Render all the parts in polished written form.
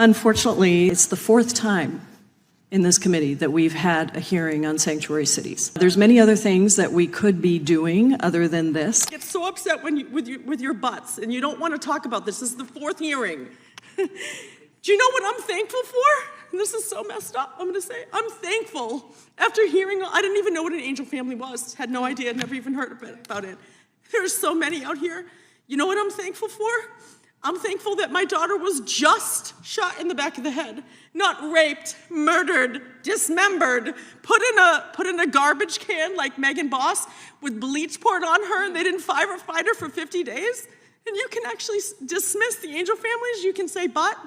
Unfortunately, it's the fourth time in this committee that we've had a hearing on sanctuary cities. There's many other things that we could be doing other than this. I get so upset with your butts, and you don't want to talk about this. This is the fourth hearing. Do you know what I'm thankful for? And this is so messed up, I'm gonna say. I'm thankful after hearing, I didn't even know what an angel family was. Had no idea, never even heard about it. There's so many out here. You know what I'm thankful for? I'm thankful that my daughter was just shot in the back of the head, not raped, murdered, dismembered, put in a garbage can like Megan Boss with bleach poured on her, and they didn't fight her for 50 days. And you can actually dismiss the angel families. You can say, but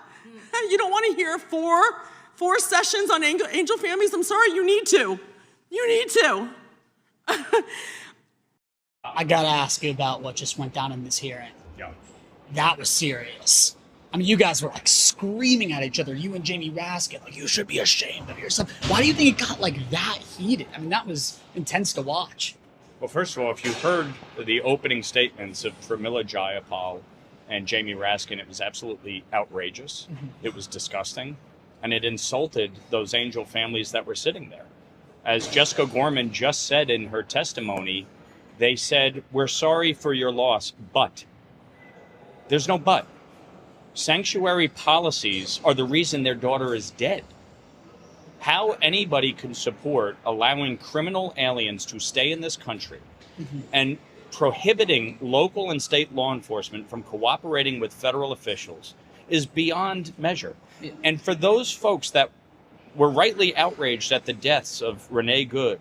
you don't want to hear four sessions on angel families. I'm sorry, you need to. You need to. I gotta ask you about what just went down in this hearing. Yeah. That was serious. I mean, you guys were like screaming at each other, you and Jamie Raskin, like, you should be ashamed of yourself. Why do you think it got like that heated? I mean, that was intense to watch. Well, first of all, if you heard the opening statements of Pramila Jayapal and Jamie Raskin, it was absolutely outrageous. Mm-hmm. It was disgusting. And it insulted those angel families that were sitting there. As Jessica Gorman just said in her testimony, they said, we're sorry for your loss, but. There's no but. Sanctuary policies are the reason their daughter is dead. How anybody can support allowing criminal aliens to stay in this country and prohibiting local and state law enforcement from cooperating with federal officials is beyond measure. Yeah. And for those folks that were rightly outraged at the deaths of Renee Good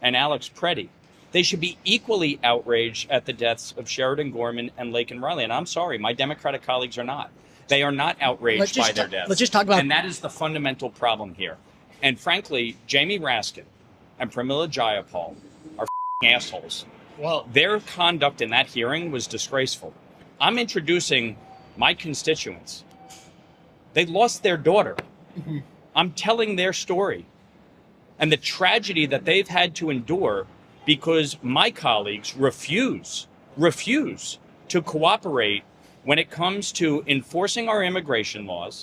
and Alex Preddy, they should be equally outraged at the deaths of Sheridan Gorman and Laken Riley. And I'm sorry, my Democratic colleagues are not. They are not outraged by their deaths. Let's just talk about... And that is the fundamental problem here. And frankly, Jamie Raskin and Pramila Jayapal are assholes. Well, their conduct in that hearing was disgraceful. I'm introducing my constituents. They lost their daughter. Mm-hmm. I'm telling their story and the tragedy that they've had to endure because my colleagues refuse to cooperate when it comes to enforcing our immigration laws.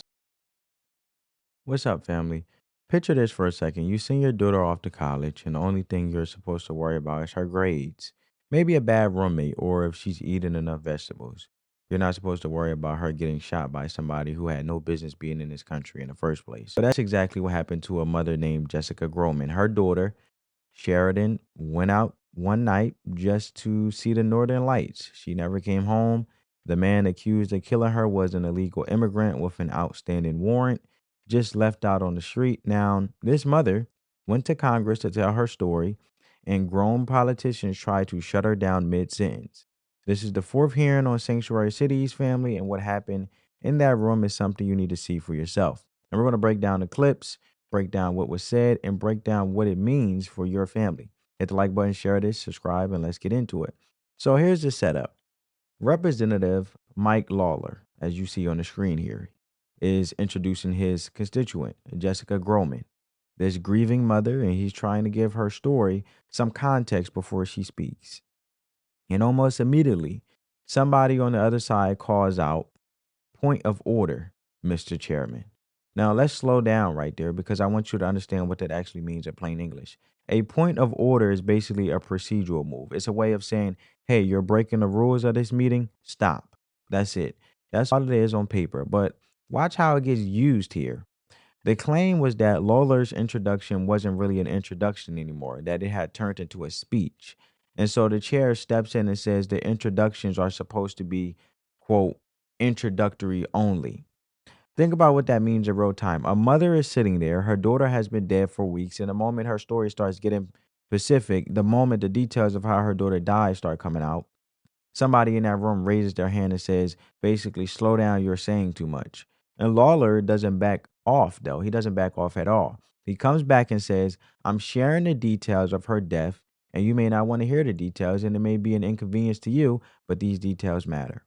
What's up, family? Picture this for a second. You send your daughter off to college, and the only thing you're supposed to worry about is her grades. Maybe a bad roommate, or if she's eating enough vegetables. You're not supposed to worry about her getting shot by somebody who had no business being in this country in the first place. But that's exactly what happened to a mother named Jessica Groman. Her daughter, Sheridan, went out one night just to see the Northern Lights. She never came home. The man accused of killing her was an illegal immigrant with an outstanding warrant, just left out on the street. Now, this mother went to Congress to tell her story, and grown politicians tried to shut her down mid-sentence. This is the fourth hearing on Sanctuary Cities, family, and what happened in that room is something you need to see for yourself. And we're going to break down the clips, break down what was said, and break down what it means for your family. Hit the like button, share this, subscribe, and let's get into it. So here's the setup. Representative Mike Lawler, as you see on the screen here, is introducing his constituent, Jessica Groman, this grieving mother, and he's trying to give her story some context before she speaks. And almost immediately, somebody on the other side calls out, "Point of order, Mr. Chairman." Now, let's slow down right there because I want you to understand what that actually means in plain English. A point of order is basically a procedural move. It's a way of saying, hey, you're breaking the rules of this meeting. Stop. That's it. That's all it is on paper. But watch how it gets used here. The claim was that Lawler's introduction wasn't really an introduction anymore, that it had turned into a speech. And so the chair steps in and says the introductions are supposed to be, quote, introductory only. Think about what that means in real time. A mother is sitting there. Her daughter has been dead for weeks. And the moment her story starts getting specific, the moment the details of how her daughter died start coming out, somebody in that room raises their hand and says, basically, slow down, you're saying too much. And Lawler doesn't back off, though. He doesn't back off at all. He comes back and says, I'm sharing the details of her death, and you may not want to hear the details, and it may be an inconvenience to you, but these details matter.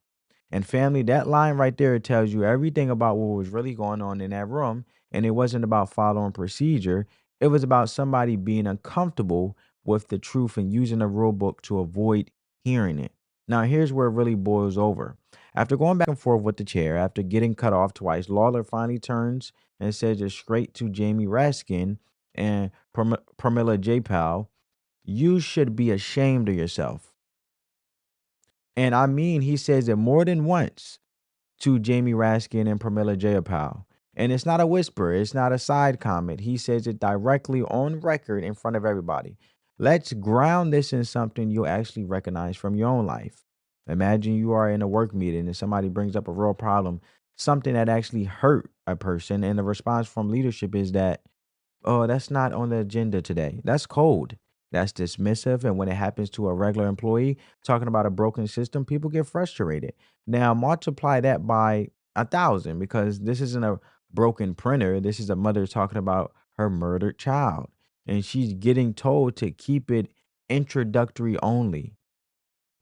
And family, that line right there tells you everything about what was really going on in that room. And it wasn't about following procedure. It was about somebody being uncomfortable with the truth and using a rule book to avoid hearing it. Now, here's where it really boils over. After going back and forth with the chair, after getting cut off twice, Lawler finally turns and says it straight to Jamie Raskin and Pramila Jayapal, "You should be ashamed of yourself." And I mean, he says it more than once to Jamie Raskin and Pramila Jayapal. And it's not a whisper, it's not a side comment. He says it directly on record in front of everybody. Let's ground this in something you'll actually recognize from your own life. Imagine you are in a work meeting and somebody brings up a real problem, something that actually hurt a person, and the response from leadership is that, "Oh, that's not on the agenda today." That's cold. That's dismissive. And when it happens to a regular employee talking about a broken system, people get frustrated. Now, multiply that by 1,000, because this isn't a broken printer. This is a mother talking about her murdered child. And she's getting told to keep it introductory only.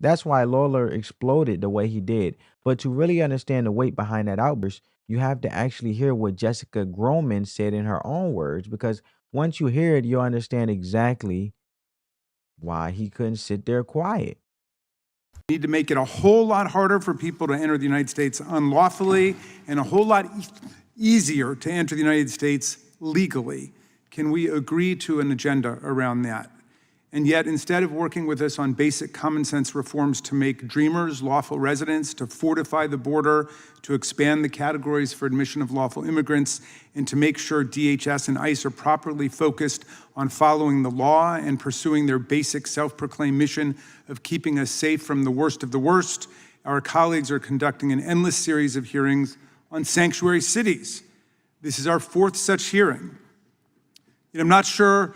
That's why Lawler exploded the way he did. But to really understand the weight behind that outburst, you have to actually hear what Jessica Groman said in her own words, because once you hear it, you'll understand exactly why he couldn't sit there quiet. We need to make it a whole lot harder for people to enter the United States unlawfully and a whole lot easier to enter the United States legally. Can we agree to an agenda around that? And yet, instead of working with us on basic common sense reforms to make dreamers lawful residents, to fortify the border, to expand the categories for admission of lawful immigrants, and to make sure DHS and ICE are properly focused on following the law and pursuing their basic self-proclaimed mission of keeping us safe from the worst of the worst, our colleagues are conducting an endless series of hearings on sanctuary cities. This is our fourth such hearing. And I'm not sure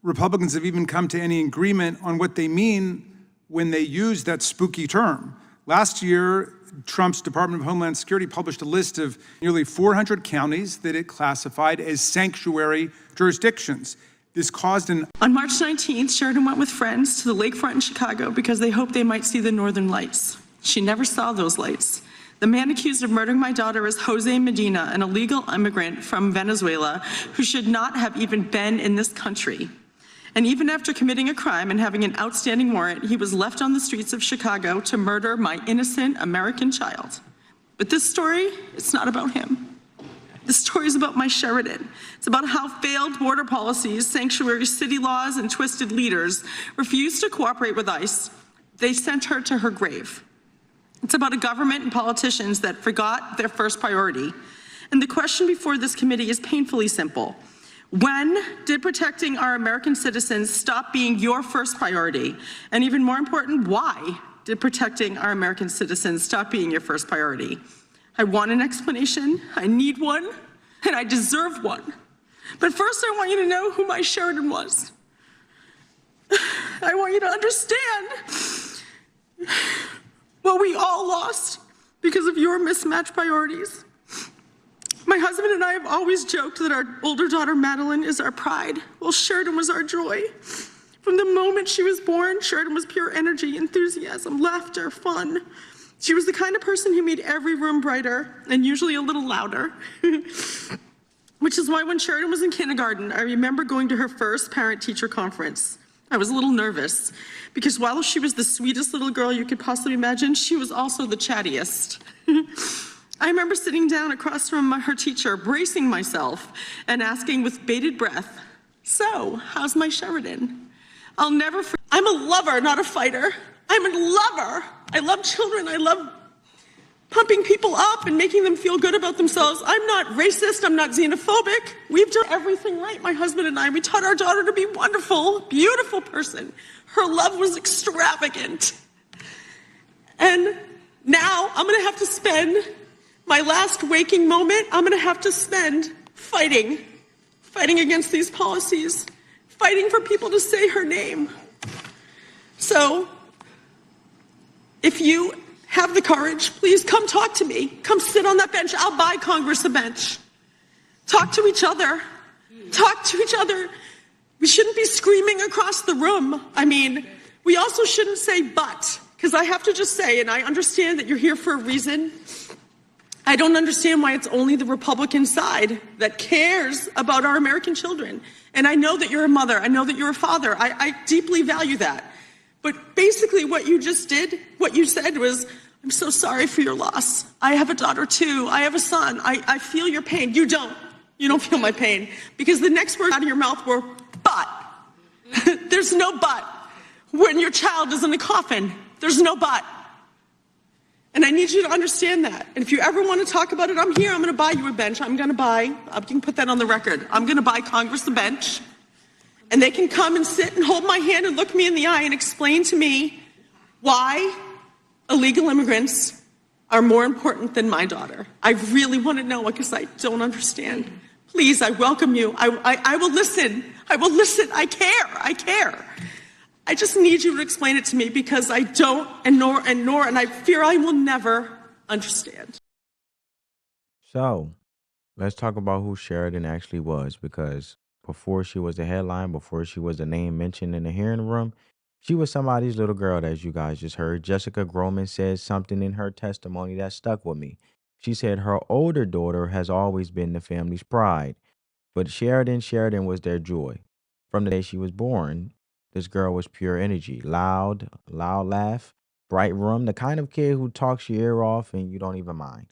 Republicans have even come to any agreement on what they mean when they use that spooky term. Last year, Trump's Department of Homeland Security published a list of nearly 400 counties that it classified as sanctuary jurisdictions. This caused an... On March 19th, Sheridan went with friends to the lakefront in Chicago because they hoped they might see the northern lights. She never saw those lights. The man accused of murdering my daughter is Jose Medina, an illegal immigrant from Venezuela who should not have even been in this country. And even after committing a crime and having an outstanding warrant, he was left on the streets of Chicago to murder my innocent American child. But this story, it's not about him. This story is about my Sheridan. It's about how failed border policies, sanctuary city laws, and twisted leaders refused to cooperate with ICE. They sent her to her grave. It's about a government and politicians that forgot their first priority. And the question before this committee is painfully simple. When did protecting our American citizens stop being your first priority? And even more important, why did protecting our American citizens stop being your first priority? I want an explanation, I need one, and I deserve one. But first I want you to know who my Sheridan was. I want you to understand what we all lost because of your mismatched priorities. My husband and I have always joked that our older daughter, Madeline, is our pride. Well, Sheridan was our joy. From the moment she was born, Sheridan was pure energy, enthusiasm, laughter, fun. She was the kind of person who made every room brighter and usually a little louder. Which is why when Sheridan was in kindergarten, I remember going to her first parent-teacher conference. I was a little nervous because while she was the sweetest little girl you could possibly imagine, she was also the chattiest. I remember sitting down across from her teacher, bracing myself and asking with bated breath, "So, how's my Sheridan?" I'll never forget. I'm a lover, not a fighter. I'm a lover. I love children. I love pumping people up and making them feel good about themselves. I'm not racist. I'm not xenophobic. We've done everything right, my husband and I. We taught our daughter to be wonderful, beautiful person. Her love was extravagant. And now I'm going to have to spend my last waking moment, I'm going to have to spend fighting against these policies, fighting for people to say her name. So, if you have the courage, please come talk to me. Come sit on that bench. I'll buy Congress a bench. Talk to each other. Talk to each other. We shouldn't be screaming across the room. I mean, we also shouldn't say but, because I have to just say, and I understand that you're here for a reason, I don't understand why it's only the Republican side that cares about our American children. And I know that you're a mother. I know that you're a father. I deeply value that. But basically what you just did, what you said was, I'm so sorry for your loss. I have a daughter too. I have a son. I feel your pain. You don't. You don't feel my pain. Because the next words out of your mouth were, but. There's no but. When your child is in the coffin, there's no but. And I need you to understand that. And if you ever want to talk about it, I'm here. I'm going to buy you a bench. You can put that on the record. I'm going to buy Congress a bench. And they can come and sit and hold my hand and look me in the eye and explain to me why illegal immigrants are more important than my daughter. I really want to know because I don't understand. Please, I welcome you. I will listen. I will listen. I care. I just need you to explain it to me because I don't and I fear I will never understand. So let's talk about who Sheridan actually was, because before she was the headline, before she was the name mentioned in the hearing room, she was somebody's little girl, as you guys just heard. Jessica Groman said something in her testimony that stuck with me. She said her older daughter has always been the family's pride, but Sheridan was their joy. From the day she was born, this girl was pure energy, loud laugh, bright room, the kind of kid who talks your ear off and you don't even mind.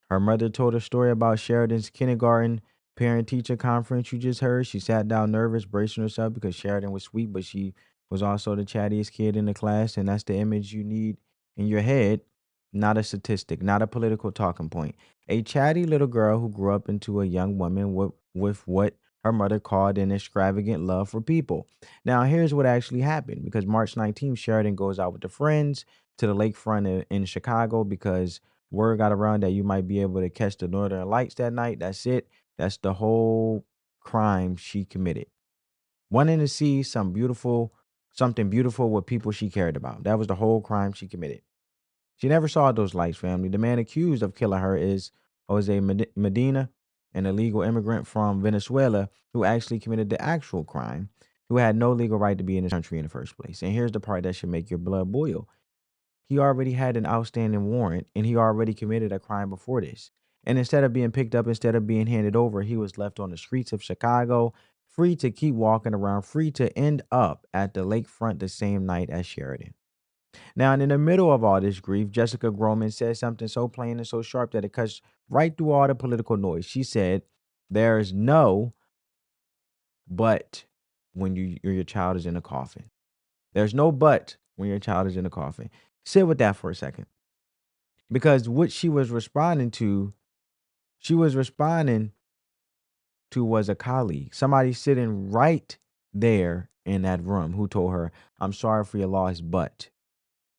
Her mother told a story about Sheridan's kindergarten parent-teacher conference you just heard. She sat down nervous, bracing herself because Sheridan was sweet, but she was also the chattiest kid in the class, and that's the image you need in your head, not a statistic, not a political talking point. A chatty little girl who grew up into a young woman with what her mother called an extravagant love for people. Now, here's what actually happened, because March 19th, Sheridan goes out with the friends to the lakefront in Chicago because word got around that you might be able to catch the Northern Lights that night. That's it. That's the whole crime she committed. Wanting to see something beautiful with people she cared about. That was the whole crime she committed. She never saw those lights, family. The man accused of killing her is Jose Medina, an illegal immigrant from Venezuela who actually committed the actual crime, who had no legal right to be in this country in the first place. And here's the part that should make your blood boil. He already had an outstanding warrant, and he already committed a crime before this. And instead of being picked up, instead of being handed over, he was left on the streets of Chicago, free to keep walking around, free to end up at the lakefront the same night as Sheridan. Now, in the middle of all this grief, Jessica Groman said something so plain and so sharp that it cuts right through all the political noise. She said, "There's no but when your child is in a coffin. There's no but when your child is in a coffin." Sit with that for a second. Because what she was responding to was a colleague, somebody sitting right there in that room who told her, "I'm sorry for your loss, but."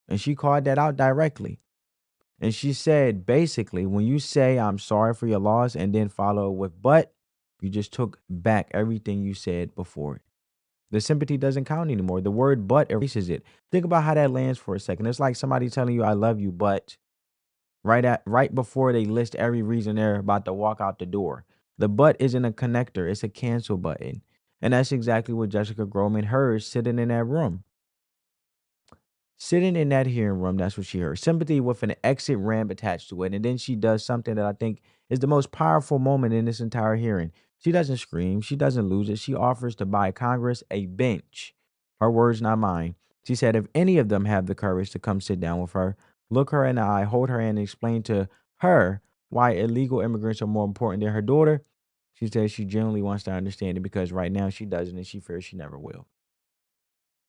And she called that out directly. And she said, basically, when you say "I'm sorry for your loss" and then follow with "but," you just took back everything you said before it. The sympathy doesn't count anymore. The word "but" erases it. Think about how that lands for a second. It's like somebody telling you "I love you," but right before they list every reason they're about to walk out the door. The "but" isn't a connector, it's a cancel button. And that's exactly what Jessica Groman heard sitting in that room. Sitting in that hearing room, that's what she heard. Sympathy with an exit ramp attached to it. And then she does something that I think is the most powerful moment in this entire hearing. She doesn't scream. She doesn't lose it. She offers to buy Congress a bench. Her words, not mine. She said if any of them have the courage to come sit down with her, look her in the eye, hold her hand, and explain to her why illegal immigrants are more important than her daughter, she says she genuinely wants to understand it because right now she doesn't and she fears she never will.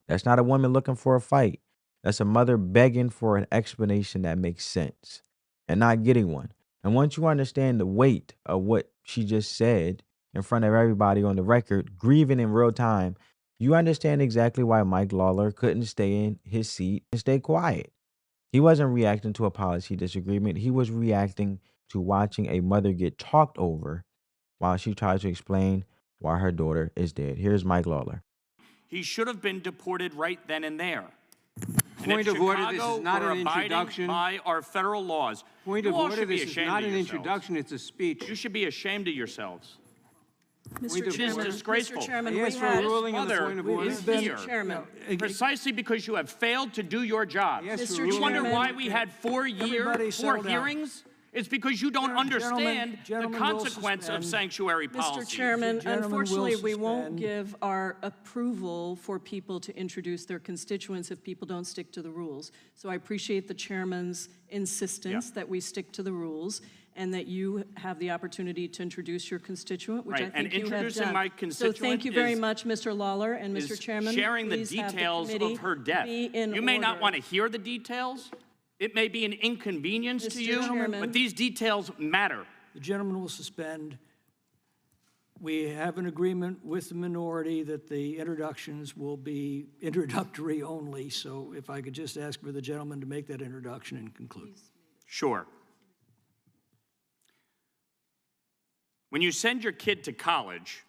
That's not a woman looking for a fight. That's a mother begging for an explanation that makes sense and not getting one. And once you understand the weight of what she just said in front of everybody on the record, grieving in real time, you understand exactly why Mike Lawler couldn't stay in his seat and stay quiet. He wasn't reacting to a policy disagreement. He was reacting to watching a mother get talked over while she tried to explain why her daughter is dead. Here's Mike Lawler. He should have been deported right then and there. Point of order, this is not an introduction. By our federal laws. Point of order, this is not an introduction, it's a speech. You should be ashamed of yourselves. Mr. Chairman, disgraceful. Mr. Chairman, Yes, for a ruling on the point of order. Mr. Chairman. Precisely because you have failed to do your job. Yes, Mr. for You ruling wonder on the- why we had 4 Everybody settle down. hearings? It's because you don't understand the Gentlemen will consequence of suspend. sanctuary policies. Mr. Chairman, Gentlemen will unfortunately, we won't suspend. give our approval for people to introduce their constituents if people don't stick to the rules. So I appreciate the chairman's insistence that we stick to the rules and that you have the opportunity to introduce your constituent, which I Right, and think you have introducing done. my So constituent thank you very is- much, Mr. Lawler and is Mr. Chairman. sharing the Please have details committee of her death. be in You may not order. want to hear the details. It may be an inconvenience to Mr. you, Chairman. but these details matter. The gentleman will suspend. We have an agreement with the minority that the introductions will be introductory only, so if I could just ask for the gentleman to make that introduction and conclude. Sure. When you send your kid to college,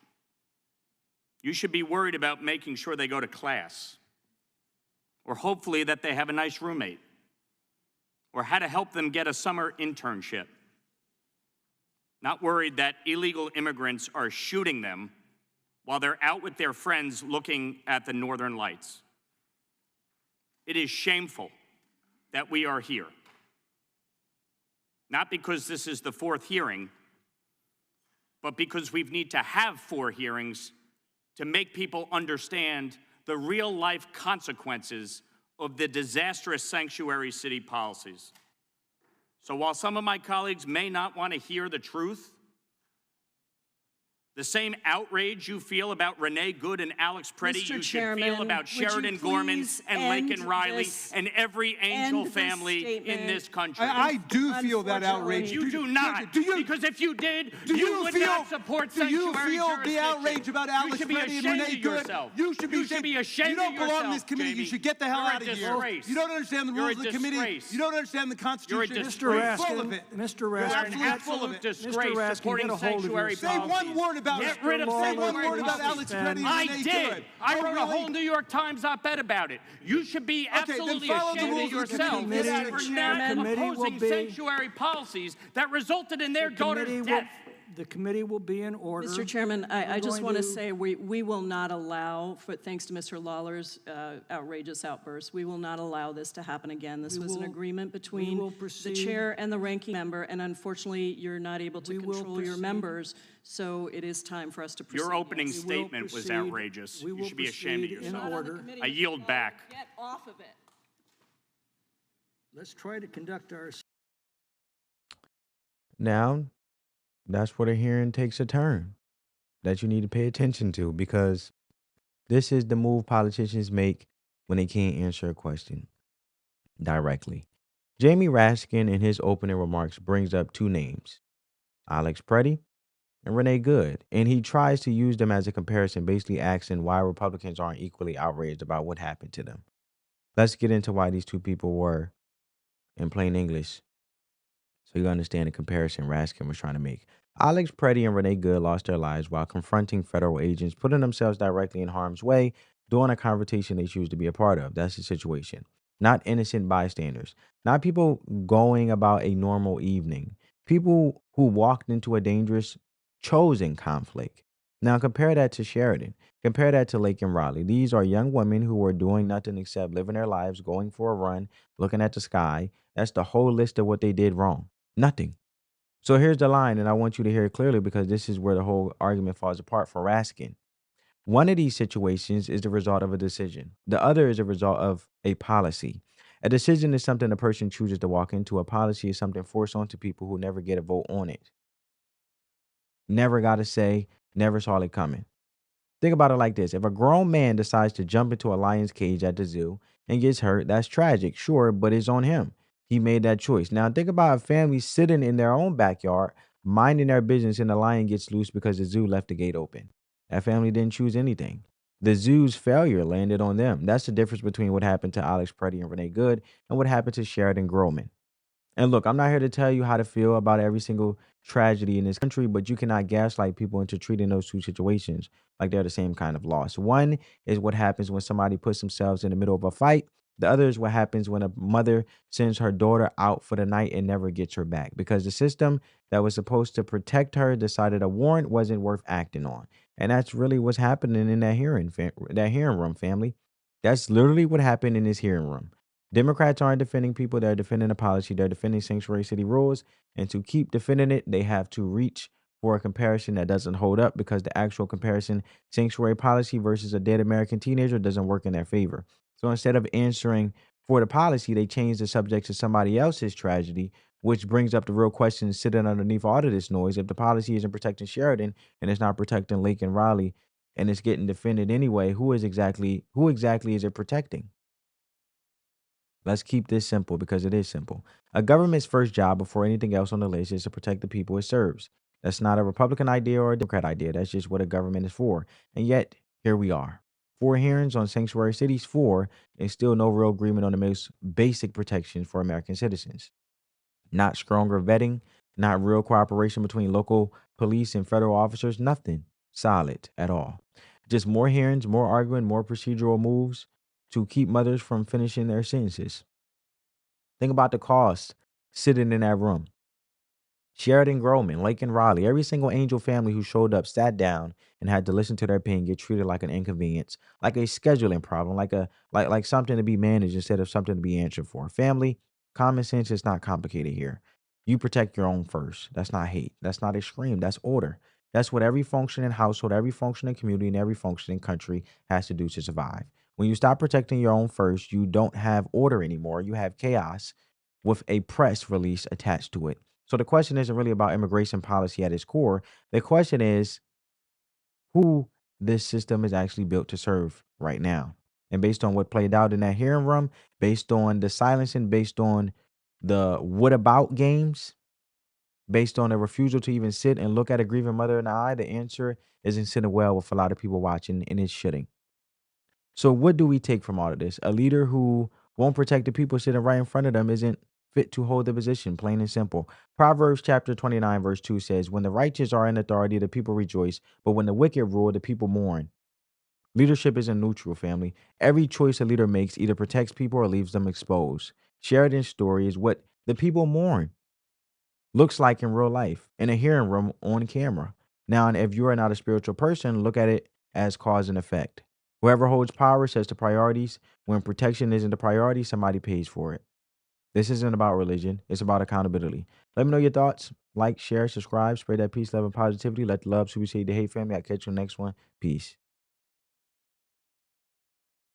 you should be worried about making sure they go to class, or hopefully that they have a nice roommate, or how to help them get a summer internship. Not worried that illegal immigrants are shooting them while they're out with their friends looking at the northern lights. It is shameful that we are here. Not because this is the fourth hearing, but because we need to have 4 hearings to make people understand the real-life consequences of the disastrous sanctuary city policies. So while some of my colleagues may not want to hear the truth, the same outrage you feel about Renee Good and Alex Preddy, Mr. you should Chairman, feel about would you Sheridan Gorman please and end Laken Riley this- and every Angel end this family in statement? this country. I do feel that Unfortunately- outrage. You do not. Do you? Because if you did, Do you would feel, not support do you sanctuary feel the jurisdiction. outrage about You Alex should be Preddy and ashamed Renee of Good? yourself. You should be ashamed You don't of belong in yourself, this committee. You Jamie. should get the hell You're a out of here. disgrace. You don't understand the You're rules a of the committee. disgrace. You don't understand the Constitution. You're a Mr. disgrace. Full Raskin, of it. Mr. You're an Raskin, absolutely full of absolute it. disgrace Raskin, supporting get a hold of sanctuary yourself. Say policies. one word about Get rid of Lawler, Say one sanctuary word about policies. Alex Preddy and I Renee did. Good. I Oh, wrote a really? whole New York Times op-ed about it. You should be then absolutely follow the ashamed rules of of the yourself committee. Get out of for here. not Committee will opposing be- sanctuary policies that resulted in their daughter's Committee will- death. The committee will be in order. Mr. Chairman, I just going want to to- say we will not allow, thanks to Mr. Lawler's outrageous outburst, we will not allow this to happen again. This was an will- agreement we between will the proceed- chair and the ranking member, and unfortunately, you're not able to We will control your proceed- members, so it is time for us to proceed. Your opening yes. We will statement was proceed- outrageous. we You will should be ashamed of proceed in yourself. order. I yield back. Get off of it. Let's try to conduct our Now, that's where the hearing takes a turn that you need to pay attention to, because this is the move politicians make when they can't answer a question directly. Jamie Raskin, in his opening remarks, brings up 2 names, Alex Preddy and Renee Good, and he tries to use them as a comparison, basically asking why Republicans aren't equally outraged about what happened to them. Let's get into why these 2 people were, in plain English, so you understand the comparison Raskin was trying to make. Alex Preddy and Renee Good lost their lives while confronting federal agents, putting themselves directly in harm's way during a confrontation they choose to be a part of. That's the situation. Not innocent bystanders. Not people going about a normal evening. People who walked into a dangerous, chosen conflict. Now compare that to Sheridan. Compare that to Laken Riley. These are young women who were doing nothing except living their lives, going for a run, looking at the sky. That's the whole list of what they did wrong. Nothing. So here's the line, and I want you to hear it clearly because this is where the whole argument falls apart for Raskin. One of these situations is the result of a decision. The other is a result of a policy. A decision is something a person chooses to walk into. A policy is something forced onto people who never get a vote on it. Never got a say, never saw it coming. Think about it like this. If a grown man decides to jump into a lion's cage at the zoo and gets hurt, that's tragic, sure, but it's on him. He made that choice. Now think about a family sitting in their own backyard, minding their business, and the lion gets loose because the zoo left the gate open. That family didn't choose anything. The zoo's failure landed on them. That's the difference between what happened to Alex Preddy and Renee Good and what happened to Sheridan Groman. And look, I'm not here to tell you how to feel about every single tragedy in this country, but you cannot gaslight people into treating those 2 situations like they're the same kind of loss. One is what happens when somebody puts themselves in the middle of a fight. The other is what happens when a mother sends her daughter out for the night and never gets her back because the system that was supposed to protect her decided a warrant wasn't worth acting on. And that's really what's happening in that hearing room, family. That's literally what happened in this hearing room. Democrats aren't defending people, they're defending a policy, they're defending sanctuary city rules. And to keep defending it, they have to reach for a comparison that doesn't hold up because the actual comparison, sanctuary policy versus a dead American teenager, doesn't work in their favor. So instead of answering for the policy, they change the subject to somebody else's tragedy, which brings up the real question sitting underneath all of this noise. If the policy isn't protecting Sheridan and it's not protecting Lake and Raleigh and it's getting defended anyway, who exactly is it protecting? Let's keep this simple because it is simple. A government's first job before anything else on the list is to protect the people it serves. That's not a Republican idea or a Democrat idea. That's just what a government is for. And yet, here we are. 4 hearings on sanctuary cities, 4, and still no real agreement on the most basic protections for American citizens. Not stronger vetting, not real cooperation between local police and federal officers, nothing solid at all. Just more hearings, more arguing, more procedural moves to keep mothers from finishing their sentences. Think about the cost sitting in that room. Sheridan Groman, Lake and Raleigh, every single Angel family who showed up sat down and had to listen to their pain get treated like an inconvenience, like a scheduling problem, like something to be managed instead of something to be answered for. Family, common sense is not complicated here. You protect your own first. That's not hate. That's not extreme. That's order. That's what every functioning household, every functioning community, and every functioning country has to do to survive. When you stop protecting your own first, you don't have order anymore. You have chaos with a press release attached to it. So the question isn't really about immigration policy at its core. The question is who this system is actually built to serve right now. And based on what played out in that hearing room, based on the silencing, based on the what about games, based on a refusal to even sit and look at a grieving mother in the eye, the answer isn't sitting well with a lot of people watching, and it shouldn't. So what do we take from all of this? A leader who won't protect the people sitting right in front of them isn't fit to hold the position, plain and simple. Proverbs chapter 29, verse 2 says, when the righteous are in authority, the people rejoice, but when the wicked rule, the people mourn. Leadership isn't neutral, family. Every choice a leader makes either protects people or leaves them exposed. Sheridan's story is what the people mourn looks like in real life, in a hearing room on camera. Now, and if you are not a spiritual person, look at it as cause and effect. Whoever holds power sets the priorities. When protection isn't the priority, somebody pays for it. This isn't about religion. It's about accountability. Let me know your thoughts. Like, share, subscribe, spread that peace, love, and positivity. Let the love supersede the hate, family. I'll catch you on the next one. Peace.